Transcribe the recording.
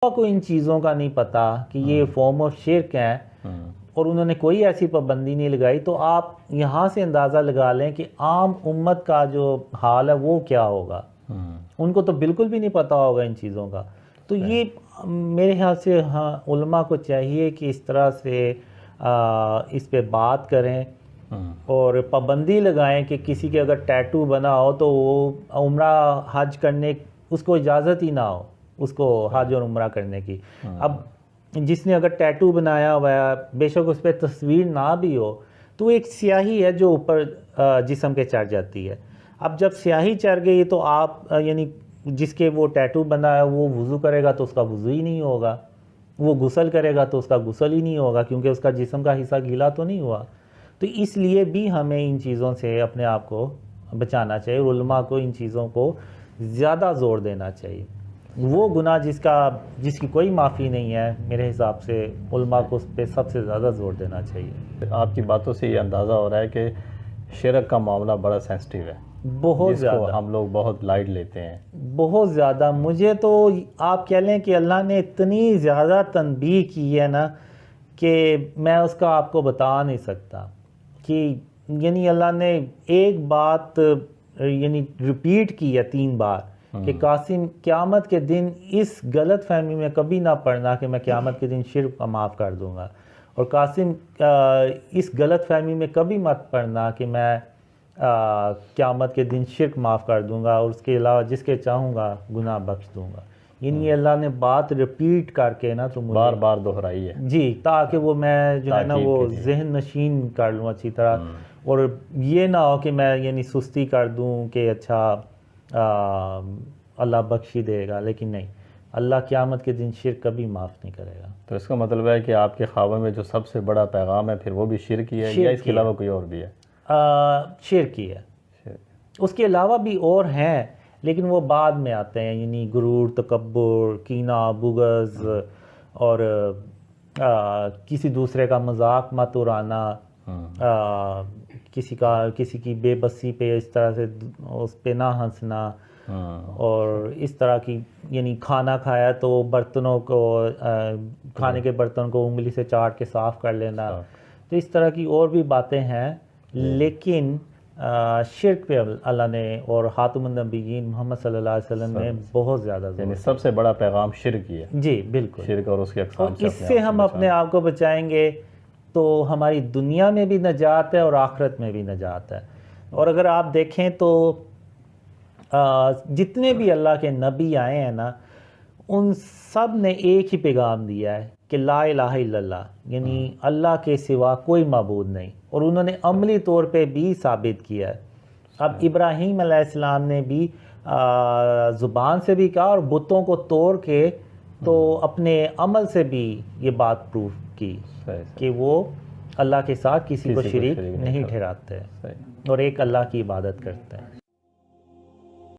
को इन चीज़ों का नहीं पता कि ये फॉर्म ऑफ शिर्क है और उन्होंने कोई ऐसी पाबंदी नहीं लगाई, तो आप यहाँ से अंदाज़ा लगा लें कि आम उम्मत का जो हाल है वो क्या होगा। उनको तो बिल्कुल भी नहीं पता होगा इन चीज़ों का। तो ये मेरे ख्याल से हाँ, उलमा को चाहिए कि इस तरह से इस पे बात करें और पाबंदी लगाएं कि किसी के अगर टैटू बना हो तो वो उम्रा हज करने उसको इजाज़त ही ना हो उसको हज और उम्रा करने की। अब जिसने अगर टैटू बनाया हुआ है, बेशक उस पर तस्वीर ना भी हो, तो एक स्याही है जो ऊपर जिस्म के चढ़ जाती है। अब जब स्याही चढ़ गई तो आप यानी जिसके वो टैटू बना है वो वज़ू करेगा तो उसका वज़ू ही नहीं होगा, वो गुस्ल करेगा तो उसका गुस्ल ही नहीं होगा, क्योंकि उसका जिस्म का हिस्सा गीला तो नहीं हुआ। तो इसलिए भी हमें इन चीज़ों से अपने आप को बचाना चाहिए। उलमा को इन चीज़ों को ज़्यादा ज़ोर देना चाहिए। वो गुनाह जिसकी कोई माफ़ी नहीं है, मेरे हिसाब से उलमा को उस पर सबसे ज़्यादा ज़ोर देना चाहिए। आपकी बातों से ये अंदाज़ा हो रहा है कि शिरक का मामला बड़ा सेंसिटिव है, बहुत ज़्यादा, हम लोग बहुत लाइट लेते हैं, बहुत ज़्यादा। मुझे तो आप कह लें कि अल्लाह ने इतनी ज़्यादा तनबीह की है ना कि मैं उसका आपको बता नहीं सकता। कि यानी अल्लाह ने एक बात यानी रिपीट की है 3 बार कि कासिम क़यामत के दिन इस गलत फहमी में कभी ना पड़ना कि मैं क़यामत के दिन शिर्क का माफ़ कर दूंगा, और कासिम इस गलत फहमी में कभी मत पड़ना कि मैं क़यामत के दिन शिर्क माफ़ कर दूंगा और उसके अलावा जिसके चाहूँगा गुनाह बख्श दूंगा। यानी अल्लाह ने बात रिपीट करके ना तो बार बार दोहराई है जी, ताकि वो मैं जो है ना वो जहन नशीन कर लूँ अच्छी तरह, और ये ना हो कि मैं यानी सुस्ती कर दूँ कि अच्छा अल्लाह बख्श ही देगा, लेकिन नहीं, अल्लाह क़यामत के दिन शिर्क कभी माफ़ नहीं करेगा। तो इसका मतलब है कि आपके ख्वाबों में जो सबसे बड़ा पैगाम है फिर वो भी शिर्क ही है या इसके अलावा कोई और भी है? शिर्क ही है, उसके अलावा भी और हैं लेकिन वो बाद में आते हैं, यानी गुरूर, तकब्बुर, कीना, बुग़्ज़ और किसी दूसरे का मजाक मत उड़ाना, किसी की बेबसी पे इस तरह से उस पे ना हंसना, और इस तरह की यानी खाना खाया तो बर्तनों को खाने के बर्तन को उंगली से चाट के साफ़ कर लेना। तो इस तरह की और भी बातें हैं, लेकिन शिर्क पे अल्लाह ने और खातमुन नबिय्यीन मोहम्मद सल्लल्लाहु अलैहि वसल्लम ने बहुत ज़्यादा, यानी सबसे बड़ा पैगाम शिर्क ही है। जी बिल्कुल, शिर्क और उसके अक़साम से इससे हम अपने आप को बचाएंगे तो हमारी दुनिया में भी नजात है और आखिरत में भी नजात है। और अगर आप देखें तो जितने भी अल्लाह के नबी आए हैं ना, उन सब ने एक ही पैगाम दिया है कि ला इलाहा इल्लल्लाह, यानी अल्लाह के सिवा कोई माबूद नहीं, और उन्होंने अमली तौर पे भी साबित किया है। अब इब्राहीम अलैहिस्सलाम ने भी ज़ुबान से भी कहा और बुतों को तोड़ के तो अपने अमल से भी ये बात प्रूफ की कि वो अल्लाह के साथ किसी को शरीक नहीं ठहराते और एक अल्लाह की इबादत करते हैं।